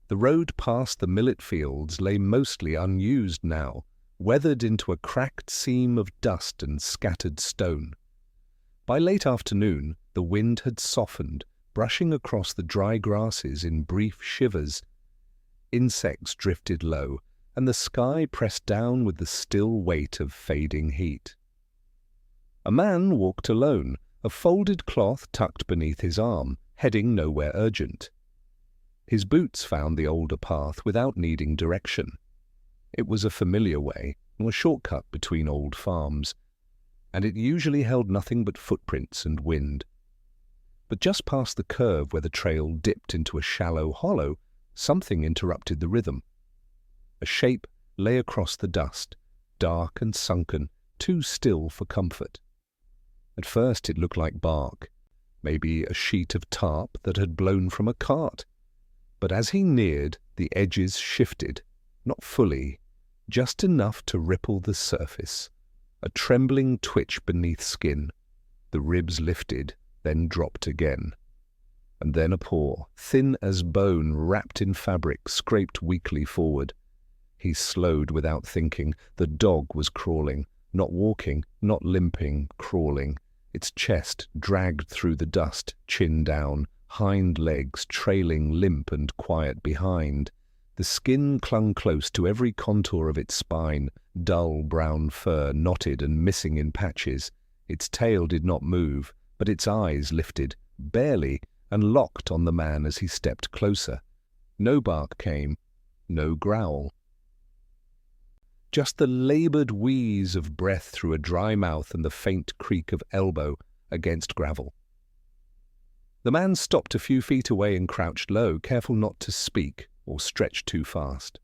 The road past the millet fields lay mostly unused now, weathered into a cracked seam of dust and scattered stone. By late afternoon, the wind had softened, brushing across the dry grasses in brief shivers. Insects drifted low, and the sky pressed down with the still weight of fading heat. A man walked alone, a folded cloth tucked beneath his arm, heading nowhere urgent. His boots found the older path without needing direction. It was a familiar way, a shortcut between old farms, and it usually held nothing but footprints and wind. But just past the curve where the trail dipped into a shallow hollow, something interrupted the rhythm. A shape lay across the dust, dark and sunken, too still for comfort. At first it looked like bark, maybe a sheet of tarp that had blown from a cart. But as he neared, the edges shifted, not fully, just enough to ripple the surface. A trembling twitch beneath skin. The ribs lifted, then dropped again. And then a paw, thin as bone, wrapped in fabric, scraped weakly forward. He slowed without thinking. The dog was crawling, not walking, not limping, crawling. Its chest dragged through the dust, chin down, hind legs trailing limp and quiet behind. The skin clung close to every contour of its spine, dull brown fur knotted and missing in patches. Its tail did not move, but its eyes lifted, barely, and locked on the man as he stepped closer. No bark came, no growl. Just the laboured wheeze of breath through a dry mouth and the faint creak of elbow against gravel. The man stopped a few feet away and crouched low, careful not to speak or stretch too fast.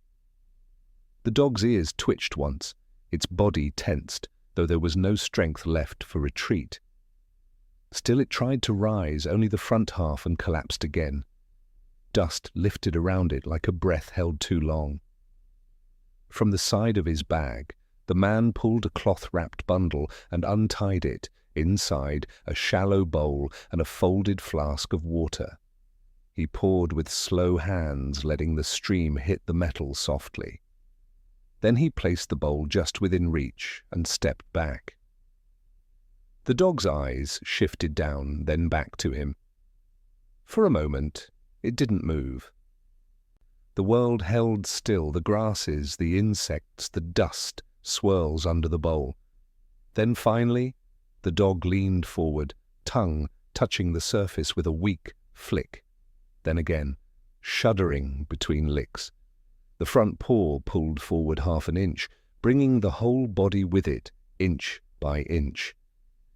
The dog's ears twitched once, its body tensed, though there was no strength left for retreat. Still it tried to rise, only the front half, and collapsed again. Dust lifted around it like a breath held too long. From the side of his bag, the man pulled a cloth-wrapped bundle and untied it. Inside, a shallow bowl and a folded flask of water. He poured with slow hands, letting the stream hit the metal softly. Then he placed the bowl just within reach and stepped back. The dog's eyes shifted down, then back to him. For a moment, it didn't move. The world held still, the grasses, the insects, the dust swirls under the bowl. Then finally, the dog leaned forward, tongue touching the surface with a weak flick. Then again, shuddering between licks. The front paw pulled forward half an inch, bringing the whole body with it, inch by inch.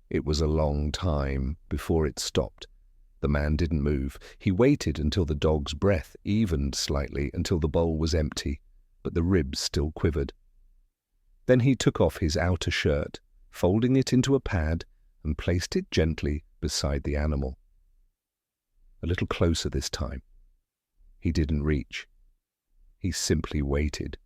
It was a long time before it stopped. The man didn't move. He waited until the dog's breath evened slightly, until the bowl was empty, but the ribs still quivered. Then he took off his outer shirt, folding it into a pad, and placed it gently beside the animal. A little closer this time. He didn't reach. He simply waited.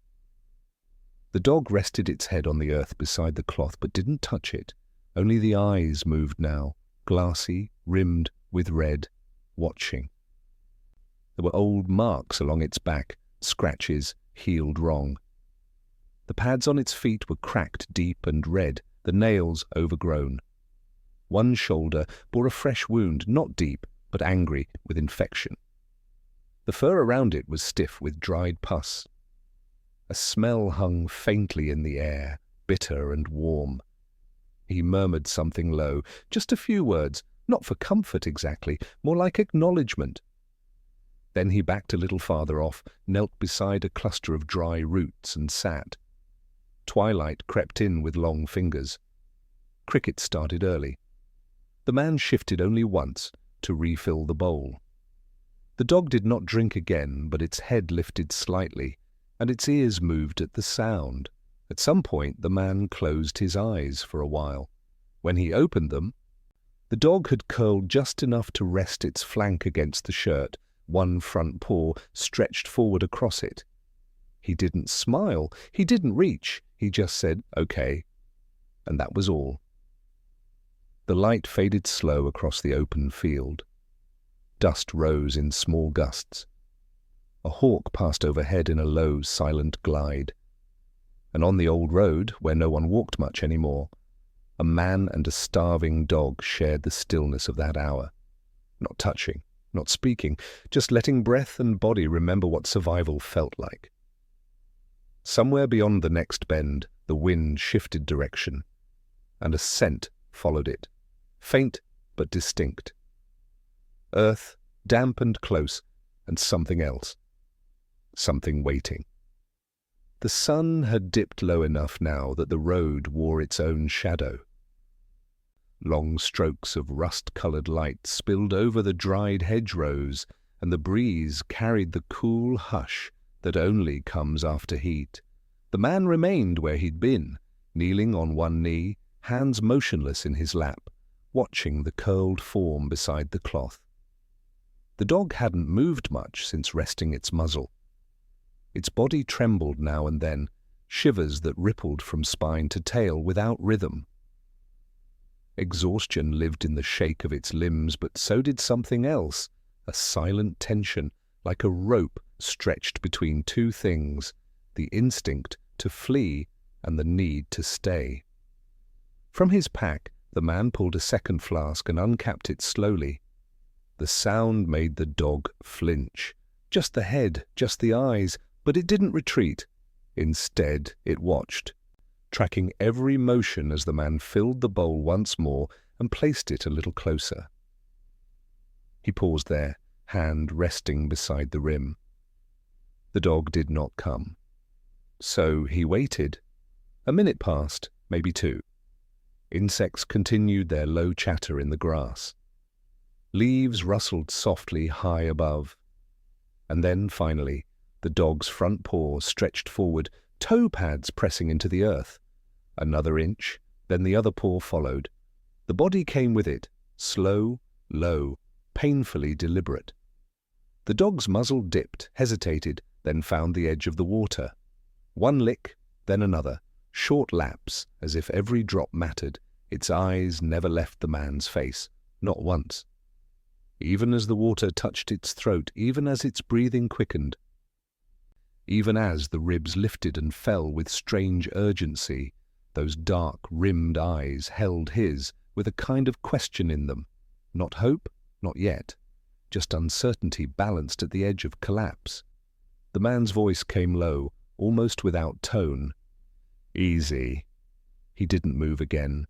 The dog rested its head on the earth beside the cloth, but didn't touch it. Only the eyes moved now, glassy, rimmed with red, watching. There were old marks along its back, scratches healed wrong. The pads on its feet were cracked deep and red, the nails overgrown. One shoulder bore a fresh wound, not deep, but angry with infection. The fur around it was stiff with dried pus. A smell hung faintly in the air, bitter and warm. He murmured something low, just a few words, not for comfort exactly, more like acknowledgement. Then he backed a little farther off, knelt beside a cluster of dry roots and sat. Twilight crept in with long fingers. Cricket started early. The man shifted only once to refill the bowl. The dog did not drink again, but its head lifted slightly, and its ears moved at the sound. At some point the man closed his eyes for a while. When he opened them, the dog had curled just enough to rest its flank against the shirt, one front paw stretched forward across it. He didn't smile, he didn't reach, he just said, "Okay," and that was all. The light faded slow across the open field. Dust rose in small gusts. A hawk passed overhead in a low, silent glide. And on the old road, where no one walked much anymore, a man and a starving dog shared the stillness of that hour. Not touching, not speaking, just letting breath and body remember what survival felt like. Somewhere beyond the next bend, the wind shifted direction, and a scent followed it, faint but distinct. Earth, damp and close, and something else. Something waiting. The sun had dipped low enough now that the road wore its own shadow. Long strokes of rust-coloured light spilled over the dried hedgerows, and the breeze carried the cool hush that only comes after heat. The man remained where he'd been, kneeling on one knee, hands motionless in his lap, watching the curled form beside the cloth. The dog hadn't moved much since resting its muzzle. Its body trembled now and then, shivers that rippled from spine to tail without rhythm. Exhaustion lived in the shake of its limbs, but so did something else, a silent tension, like a rope stretched between two things, the instinct to flee and the need to stay. From his pack, the man pulled a second flask and uncapped it slowly. The sound made the dog flinch. Just the head, just the eyes, but it didn't retreat. Instead, it watched, tracking every motion as the man filled the bowl once more and placed it a little closer. He paused there, hand resting beside the rim. The dog did not come. So he waited. A minute passed, maybe two. Insects continued their low chatter in the grass. Leaves rustled softly high above. And then, finally, the dog's front paw stretched forward, toe pads pressing into the earth. Another inch, then the other paw followed. The body came with it, slow, low, painfully deliberate. The dog's muzzle dipped, hesitated, then found the edge of the water. One lick, then another, short laps, as if every drop mattered. Its eyes never left the man's face, not once. Even as the water touched its throat, even as its breathing quickened, even as the ribs lifted and fell with strange urgency, those dark, rimmed eyes held his with a kind of question in them. Not hope, not yet, just uncertainty balanced at the edge of collapse. The man's voice came low, almost without tone. Easy. He didn't move again.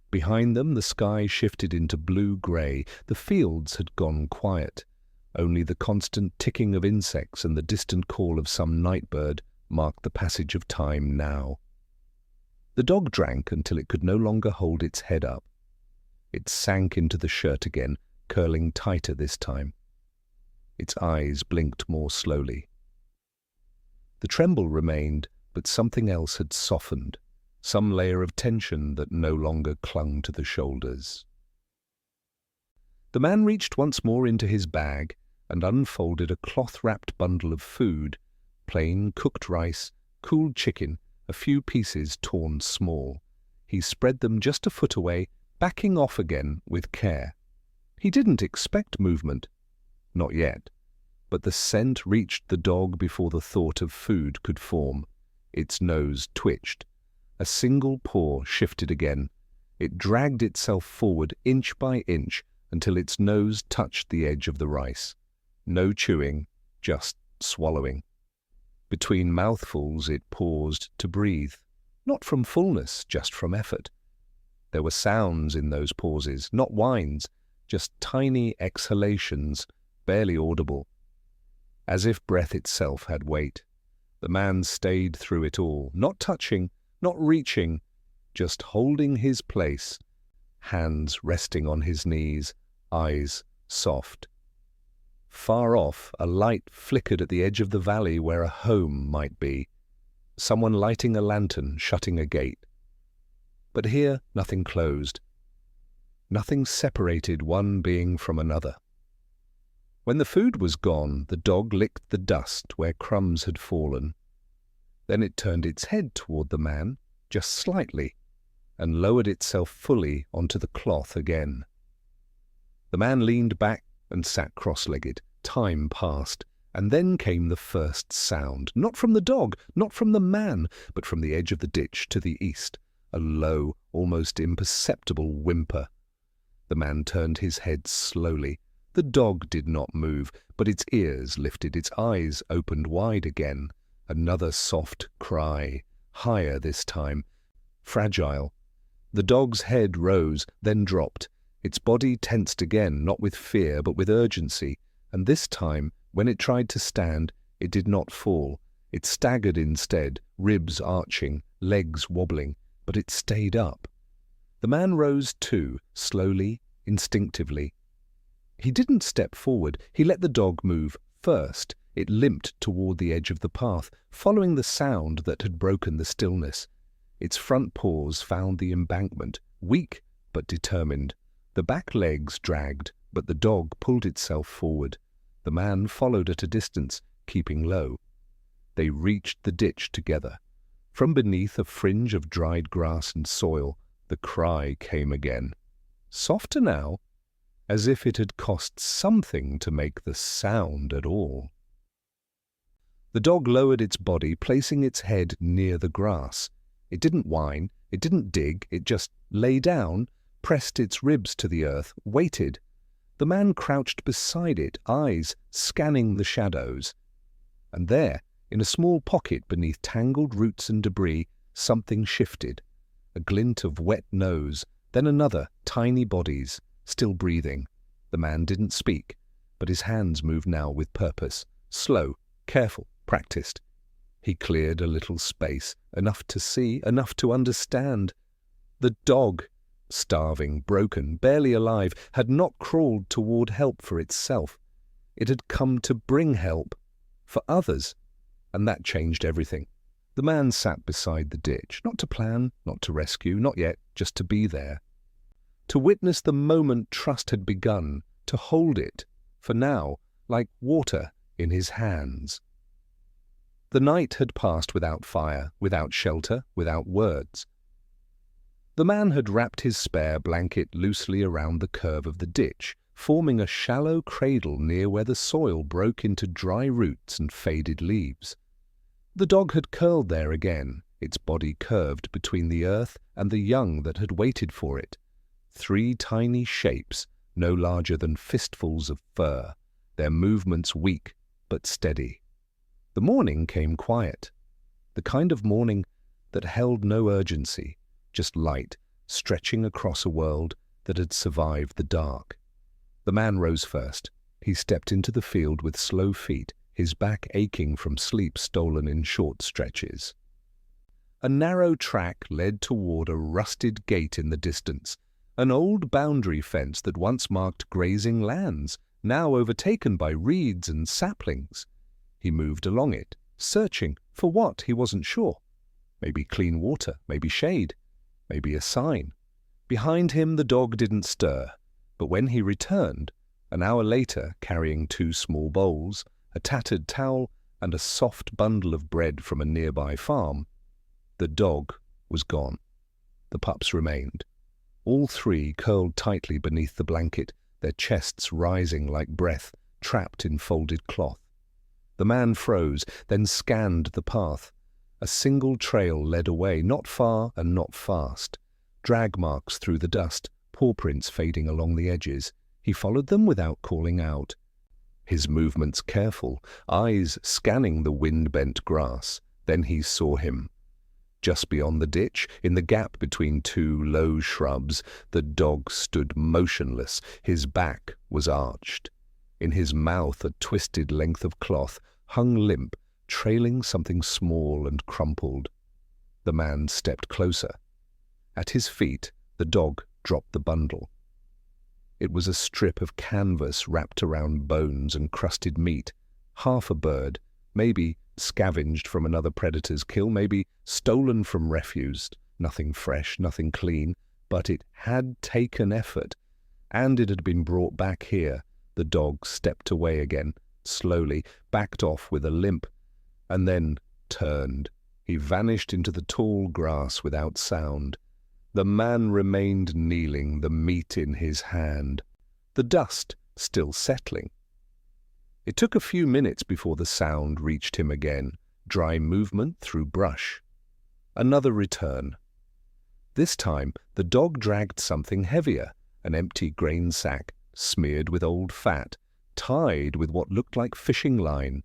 Behind them, the sky shifted into blue-grey. The fields had gone quiet. Only the constant ticking of insects and the distant call of some night bird marked the passage of time now. The dog drank until it could no longer hold its head up. It sank into the shirt again, curling tighter this time. Its eyes blinked more slowly. The tremble remained, but something else had softened, some layer of tension that no longer clung to the shoulders. The man reached once more into his bag and unfolded a cloth-wrapped bundle of food, plain cooked rice, cooled chicken, a few pieces torn small. He spread them just a foot away, backing off again with care. He didn't expect movement. Not yet. But the scent reached the dog before the thought of food could form. Its nose twitched. A single paw shifted again. It dragged itself forward inch by inch until its nose touched the edge of the rice. No chewing, just swallowing. Between mouthfuls it paused to breathe, not from fullness, just from effort. There were sounds in those pauses, not whines, just tiny exhalations, barely audible. As if breath itself had weight. The man stayed through it all, not touching, not reaching, just holding his place, hands resting on his knees, eyes soft. Far off, a light flickered at the edge of the valley where a home might be, someone lighting a lantern, shutting a gate. But here nothing closed. Nothing separated one being from another. When the food was gone, the dog licked the dust where crumbs had fallen. Then it turned its head toward the man, just slightly, and lowered itself fully onto the cloth again. The man leaned back and sat cross-legged. Time passed, And then came the first sound, not from the dog, not from the man, but from the edge of the ditch to the east, a low, almost imperceptible whimper. The man turned his head slowly. The dog did not move, but its ears lifted, its eyes opened wide again. Another soft cry, higher this time, fragile. The dog's head rose, then dropped. Its body tensed again, not with fear, but with urgency, and this time, when it tried to stand, it did not fall. It staggered instead, ribs arching, legs wobbling, but it stayed up. The man rose too, slowly, instinctively. He didn't step forward. He let the dog move first. It limped toward the edge of the path, following the sound that had broken the stillness. Its front paws found the embankment, weak but determined. The back legs dragged, but the dog pulled itself forward. The man followed at a distance, keeping low. They reached the ditch together. From beneath a fringe of dried grass and soil, the cry came again. Softer now, as if it had cost something to make the sound at all. The dog lowered its body, placing its head near the grass. It didn't whine, it didn't dig, it just lay down, pressed its ribs to the earth, waited. The man crouched beside it, eyes scanning the shadows. And there, in a small pocket beneath tangled roots and debris, something shifted. A glint of wet nose, then another, tiny bodies, still breathing. The man didn't speak, but his hands moved now with purpose, slow, careful, practiced. He cleared a little space, enough to see, enough to understand. The dog, starving, broken, barely alive, had not crawled toward help for itself. It had come to bring help for others, and that changed everything. The man sat beside the ditch, not to plan, not to rescue, not yet, just to be there. To witness the moment trust had begun, to hold it, for now, like water in his hands. The night had passed without fire, without shelter, without words. The man had wrapped his spare blanket loosely around the curve of the ditch, forming a shallow cradle near where the soil broke into dry roots and faded leaves. The dog had curled there again, its body curved between the earth and the young that had waited for it. 3 tiny shapes, no larger than fistfuls of fur, their movements weak but steady. The morning came quiet, the kind of morning that held no urgency, just light, stretching across a world that had survived the dark. The man rose first. He stepped into the field with slow feet, his back aching from sleep stolen in short stretches. A narrow track led toward a rusted gate in the distance, an old boundary fence that once marked grazing lands, now overtaken by reeds and saplings. He moved along it, searching for what he wasn't sure. Maybe clean water, maybe shade, maybe a sign. Behind him the dog didn't stir, but when he returned, an hour later carrying 2 small bowls, a tattered towel, and a soft bundle of bread from a nearby farm, the dog was gone. The pups remained. All 3 curled tightly beneath the blanket, their chests rising like breath, trapped in folded cloth. The man froze, then scanned the path. A single trail led away, not far and not fast. Drag marks through the dust, paw prints fading along the edges. He followed them without calling out. His movements careful, eyes scanning the wind-bent grass. Then he saw him. Just beyond the ditch, in the gap between 2 low shrubs, the dog stood motionless. His back was arched. In his mouth a twisted length of cloth hung limp, trailing something small and crumpled. The man stepped closer. At his feet, the dog dropped the bundle. It was a strip of canvas wrapped around bones and crusted meat, half a bird, maybe scavenged from another predator's kill, maybe stolen from refuse, nothing fresh, nothing clean, but it had taken effort, and it had been brought back here. The dog stepped away again, slowly, backed off with a limp, and then turned. He vanished into the tall grass without sound. The man remained kneeling, the meat in his hand, the dust still settling. It took a few minutes before the sound reached him again, dry movement through brush. Another return. This time, the dog dragged something heavier, an empty grain sack, smeared with old fat, tied with what looked like fishing line.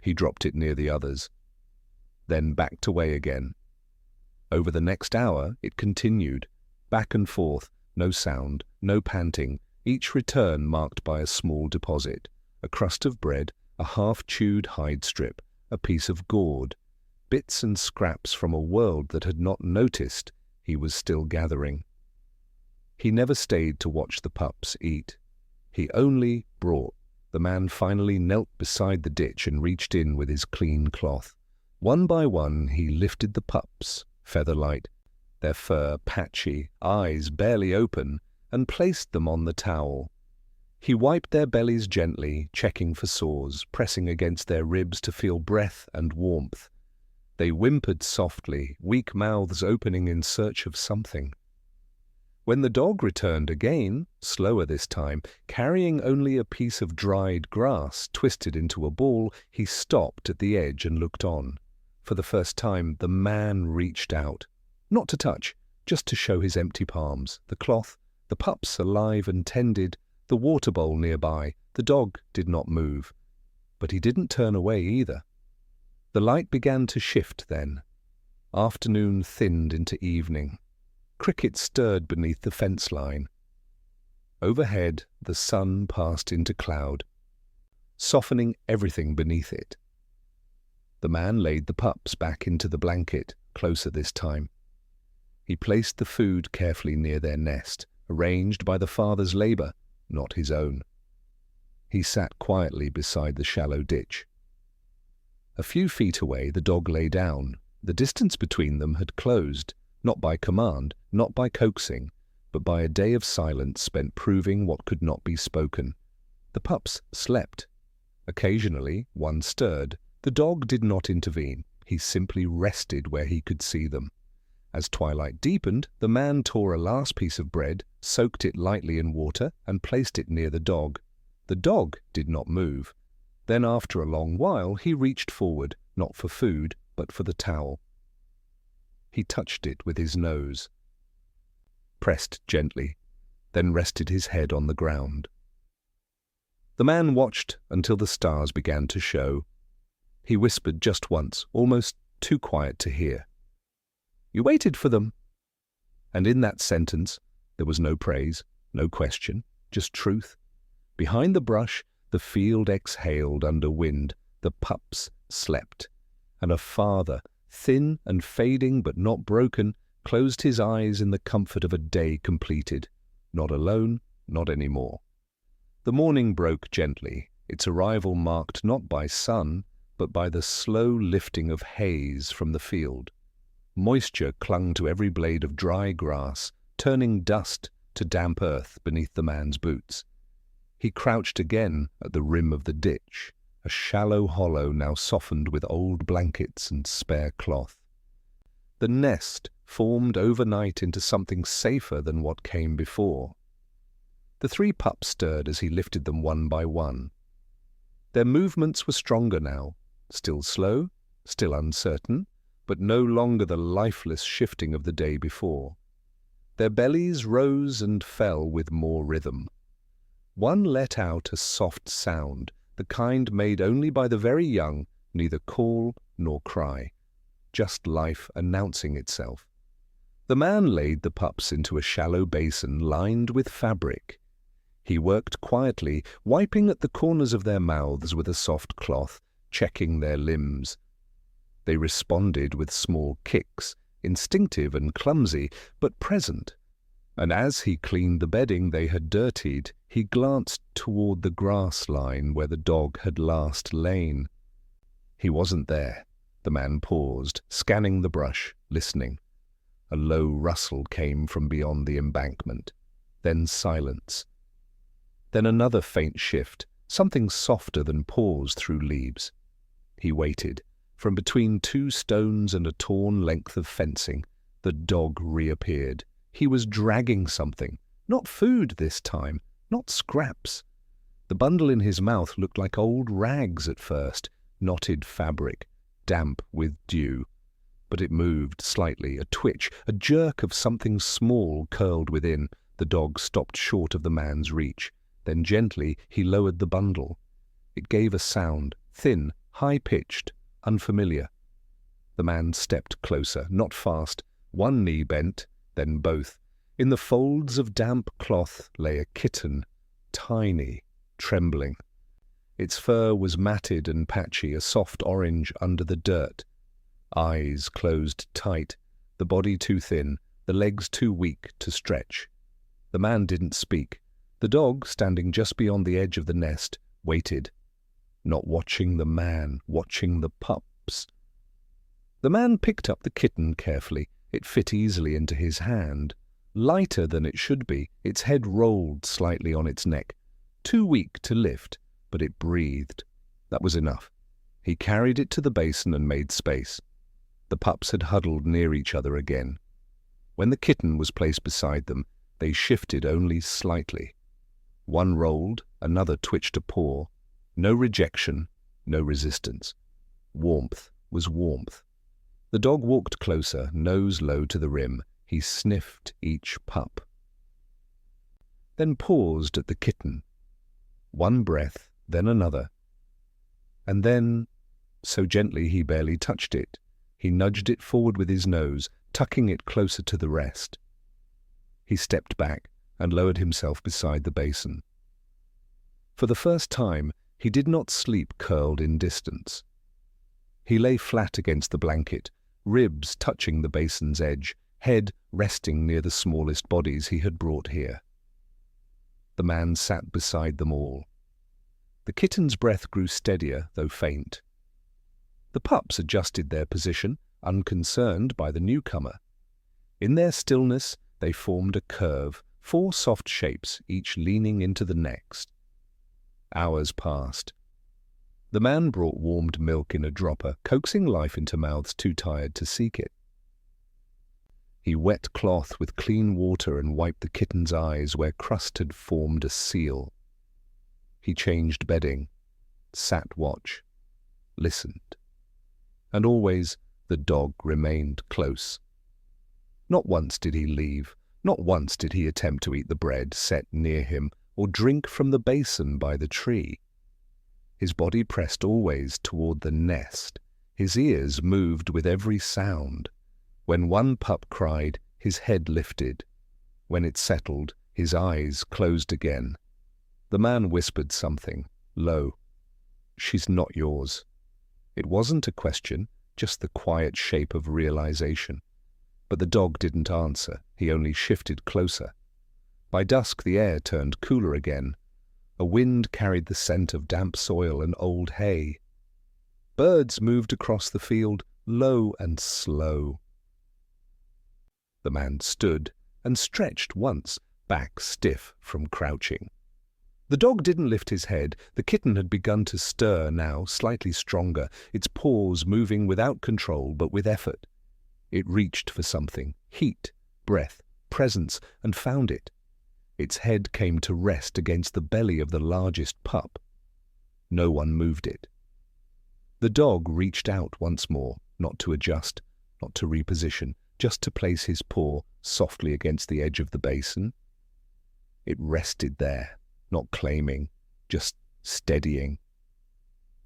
He dropped it near the others, then backed away again. Over the next hour, it continued, back and forth, no sound, no panting, each return marked by a small deposit, a crust of bread, a half-chewed hide strip, a piece of gourd, bits and scraps from a world that had not noticed he was still gathering. He never stayed to watch the pups eat. He only brought. The man finally knelt beside the ditch and reached in with his clean cloth. One by one he lifted the pups, feather-light, their fur patchy, eyes barely open, and placed them on the towel. He wiped their bellies gently, checking for sores, pressing against their ribs to feel breath and warmth. They whimpered softly, weak mouths opening in search of something. When the dog returned again, slower this time, carrying only a piece of dried grass twisted into a ball, he stopped at the edge and looked on. For the first time, the man reached out. Not to touch, just to show his empty palms, the cloth, the pups alive and tended, the water bowl nearby. The dog did not move. But he didn't turn away either. The light began to shift then. Afternoon thinned into evening. Crickets stirred beneath the fence line. Overhead, the sun passed into cloud, softening everything beneath it. The man laid the pups back into the blanket, closer this time. He placed the food carefully near their nest, arranged by the father's labor, not his own. He sat quietly beside the shallow ditch. A few feet away, the dog lay down. The distance between them had closed, not by command, not by coaxing, but by a day of silence spent proving what could not be spoken. The pups slept. Occasionally, one stirred. The dog did not intervene. He simply rested where he could see them. As twilight deepened, the man tore a last piece of bread, soaked it lightly in water, and placed it near the dog. The dog did not move. Then, after a long while, he reached forward, not for food, but for the towel. He touched it with his nose, pressed gently, then rested his head on the ground. The man watched until the stars began to show. He whispered just once, almost too quiet to hear. "You waited for them." And in that sentence, there was no praise, no question, just truth. Behind the brush, the field exhaled under wind, the pups slept, and a father, thin and fading but not broken, closed his eyes in the comfort of a day completed. Not alone, not any more. The morning broke gently, its arrival marked not by sun, but by the slow lifting of haze from the field. Moisture clung to every blade of dry grass, turning dust to damp earth beneath the man's boots. He crouched again at the rim of the ditch, a shallow hollow now softened with old blankets and spare cloth. The nest formed overnight into something safer than what came before. The three pups stirred as he lifted them one by one. Their movements were stronger now, still slow, still uncertain, but no longer the lifeless shifting of the day before. Their bellies rose and fell with more rhythm. One let out a soft sound, the kind made only by the very young, neither call nor cry, just life announcing itself. The man laid the pups into a shallow basin lined with fabric. He worked quietly, wiping at the corners of their mouths with a soft cloth, checking their limbs. They responded with small kicks, instinctive and clumsy, but present. And as he cleaned the bedding they had dirtied, he glanced toward the grass line where the dog had last lain. He wasn't there. The man paused, scanning the brush, listening. A low rustle came from beyond the embankment. Then silence. Then another faint shift, something softer than paws through leaves. He waited. From between two stones and a torn length of fencing, the dog reappeared. He was dragging something. Not food this time, not scraps. The bundle in his mouth looked like old rags at first, knotted fabric, damp with dew. But it moved slightly, a twitch, a jerk of something small curled within. The dog stopped short of the man's reach. Then gently he lowered the bundle. It gave a sound, thin, high-pitched, unfamiliar. The man stepped closer, not fast. One knee bent, then both. In the folds of damp cloth lay a kitten, tiny, trembling. Its fur was matted and patchy, a soft orange under the dirt. Eyes closed tight, the body too thin, the legs too weak to stretch. The man didn't speak. The dog, standing just beyond the edge of the nest, waited. Not watching the man, watching the pups. The man picked up the kitten carefully. It fit easily into his hand. Lighter than it should be, its head rolled slightly on its neck. Too weak to lift, but it breathed. That was enough. He carried it to the basin and made space. The pups had huddled near each other again. When the kitten was placed beside them, they shifted only slightly. One rolled, another twitched a paw. No rejection, no resistance. Warmth was warmth. The dog walked closer, nose low to the rim. He sniffed each pup. Then paused at the kitten. One breath, then another. And then, so gently he barely touched it, he nudged it forward with his nose, tucking it closer to the rest. He stepped back and lowered himself beside the basin. For the first time, he did not sleep curled in distance. He lay flat against the blanket, ribs touching the basin's edge, head resting near the smallest bodies he had brought here. The man sat beside them all. The kitten's breath grew steadier, though faint. The pups adjusted their position, unconcerned by the newcomer. In their stillness, they formed a curve, 4 soft shapes, each leaning into the next. Hours passed. The man brought warmed milk in a dropper, coaxing life into mouths too tired to seek it. He wet cloth with clean water and wiped the kitten's eyes where crust had formed a seal. He changed bedding, sat watch, listened. And always the dog remained close. Not once did he leave, not once did he attempt to eat the bread set near him or drink from the basin by the tree. His body pressed always toward the nest. His ears moved with every sound. When one pup cried, his head lifted. When it settled, his eyes closed again. The man whispered something, low. "She's not yours." It wasn't a question, just the quiet shape of realization. But the dog didn't answer, he only shifted closer. By dusk the air turned cooler again. A wind carried the scent of damp soil and old hay. Birds moved across the field, low and slow. The man stood and stretched once, back stiff from crouching. The dog didn't lift his head. The kitten had begun to stir now, slightly stronger, its paws moving without control but with effort. It reached for something, heat, breath, presence, and found it. Its head came to rest against the belly of the largest pup. No one moved it. The dog reached out once more, not to adjust, not to reposition, just to place his paw softly against the edge of the basin. It rested there, not claiming, just steadying.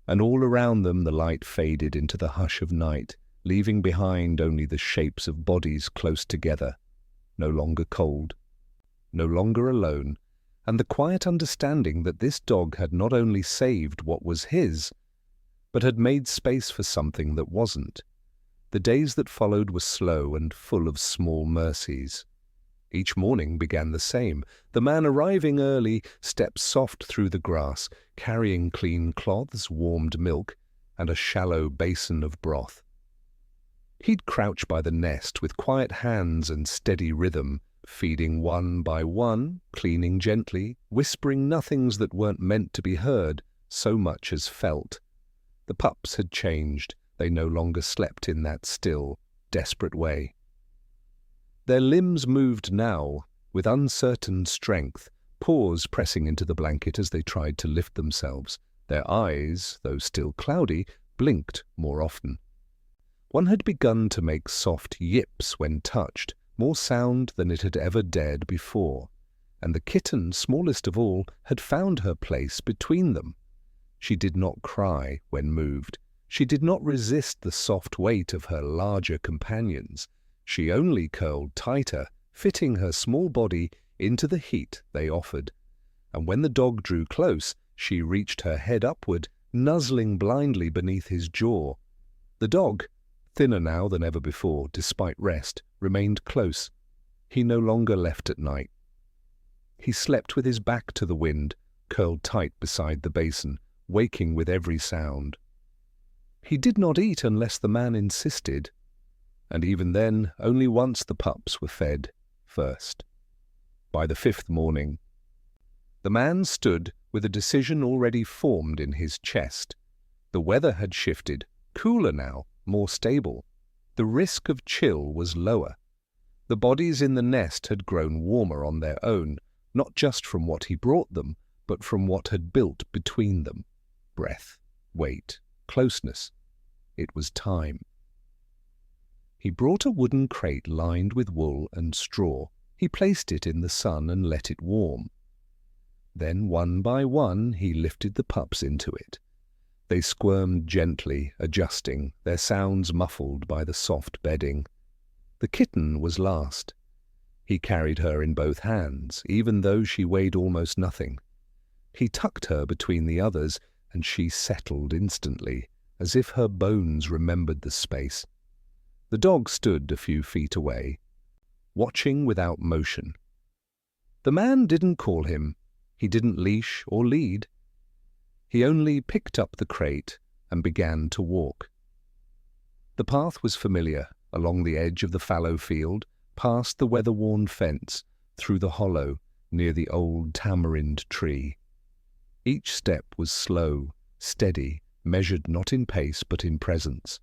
And all around them the light faded into the hush of night, leaving behind only the shapes of bodies close together, no longer cold, no longer alone, and the quiet understanding that this dog had not only saved what was his, but had made space for something that wasn't. The days that followed were slow and full of small mercies. Each morning began the same. The man arriving early stepped soft through the grass, carrying clean cloths, warmed milk, and a shallow basin of broth. He'd crouch by the nest with quiet hands and steady rhythm, feeding one by one, cleaning gently, whispering nothings that weren't meant to be heard, so much as felt. The pups had changed. They no longer slept in that still, desperate way. Their limbs moved now with uncertain strength, paws pressing into the blanket as they tried to lift themselves. Their eyes, though still cloudy, blinked more often. One had begun to make soft yips when touched, more sound than it had ever dared before, and the kitten, smallest of all, had found her place between them. She did not cry when moved. She did not resist the soft weight of her larger companions. She only curled tighter, fitting her small body into the heat they offered. And when the dog drew close, she reached her head upward, nuzzling blindly beneath his jaw. The dog, thinner now than ever before, despite rest, remained close. He no longer left at night. He slept with his back to the wind, curled tight beside the basin, waking with every sound. He did not eat unless the man insisted, and even then only once the pups were fed first. By the 5th morning, the man stood with a decision already formed in his chest. The weather had shifted, cooler now, more stable. The risk of chill was lower. The bodies in the nest had grown warmer on their own, not just from what he brought them, but from what had built between them. Breath, weight, closeness. It was time. He brought a wooden crate lined with wool and straw. He placed it in the sun and let it warm. Then, one by one, he lifted the pups into it. They squirmed gently, adjusting, their sounds muffled by the soft bedding. The kitten was last. He carried her in both hands, even though she weighed almost nothing. He tucked her between the others, and she settled instantly, as if her bones remembered the space. The dog stood a few feet away, watching without motion. The man didn't call him. He didn't leash or lead. He only picked up the crate and began to walk. The path was familiar, along the edge of the fallow field, past the weather-worn fence, through the hollow near the old tamarind tree. Each step was slow, steady, measured not in pace but in presence.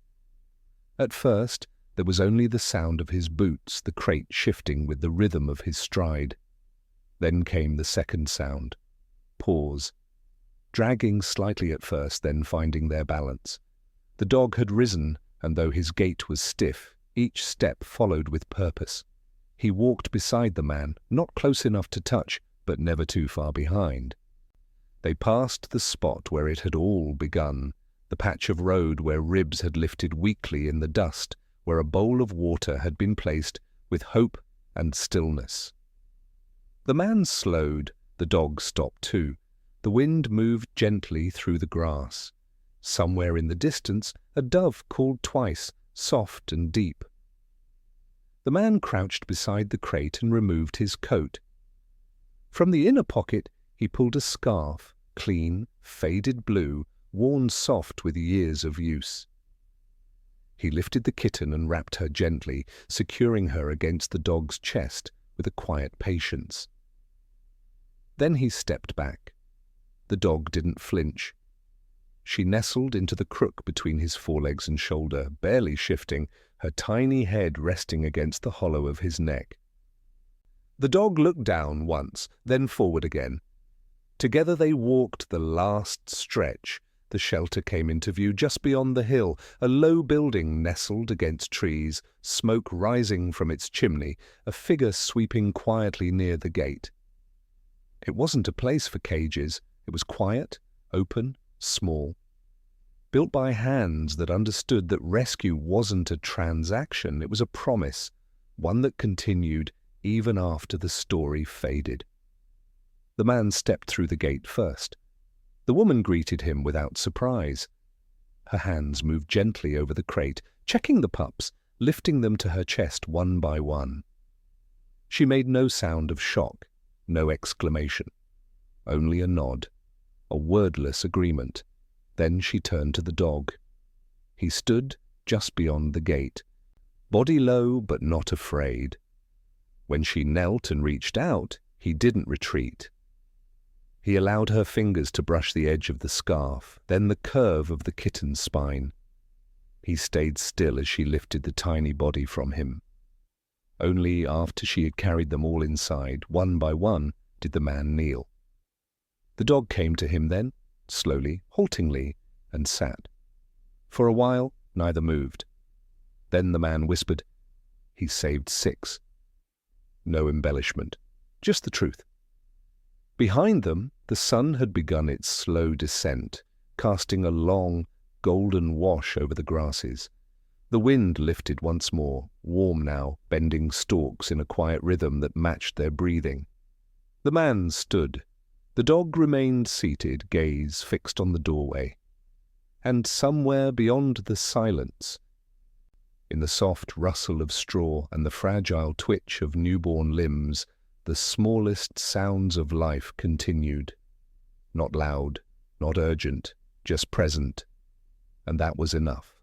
At first, there was only the sound of his boots, the crate shifting with the rhythm of his stride. Then came the second sound. Pause. Dragging slightly at first, then finding their balance. The dog had risen, and though his gait was stiff, each step followed with purpose. He walked beside the man, not close enough to touch, but never too far behind. They passed the spot where it had all begun, the patch of road where ribs had lifted weakly in the dust, where a bowl of water had been placed with hope and stillness. The man slowed, the dog stopped too. The wind moved gently through the grass. Somewhere in the distance, a dove called twice, soft and deep. The man crouched beside the crate and removed his coat. From the inner pocket, he pulled a scarf, clean, faded blue, worn soft with years of use. He lifted the kitten and wrapped her gently, securing her against the dog's chest with a quiet patience. Then he stepped back. The dog didn't flinch. She nestled into the crook between his forelegs and shoulder, barely shifting, her tiny head resting against the hollow of his neck. The dog looked down once, then forward again. Together they walked the last stretch. The shelter came into view just beyond the hill, a low building nestled against trees, smoke rising from its chimney, a figure sweeping quietly near the gate. It wasn't a place for cages. It was quiet, open, small. Built by hands that understood that rescue wasn't a transaction, it was a promise, one that continued even after the story faded. The man stepped through the gate first. The woman greeted him without surprise. Her hands moved gently over the crate, checking the pups, lifting them to her chest one by one. She made no sound of shock, no exclamation, only a nod, a wordless agreement. Then she turned to the dog. He stood just beyond the gate, body low but not afraid. When she knelt and reached out, he didn't retreat. He allowed her fingers to brush the edge of the scarf, then the curve of the kitten's spine. He stayed still as she lifted the tiny body from him. Only after she had carried them all inside, one by one, did the man kneel. The dog came to him then, slowly, haltingly, and sat. For a while, neither moved. Then the man whispered, "He saved 6. No embellishment, just the truth. Behind them, the sun had begun its slow descent, casting a long, golden wash over the grasses. The wind lifted once more, warm now, bending stalks in a quiet rhythm that matched their breathing. The man stood. The dog remained seated, gaze fixed on the doorway. And somewhere beyond the silence, in the soft rustle of straw and the fragile twitch of newborn limbs, the smallest sounds of life continued. Not loud, not urgent, just present. And that was enough.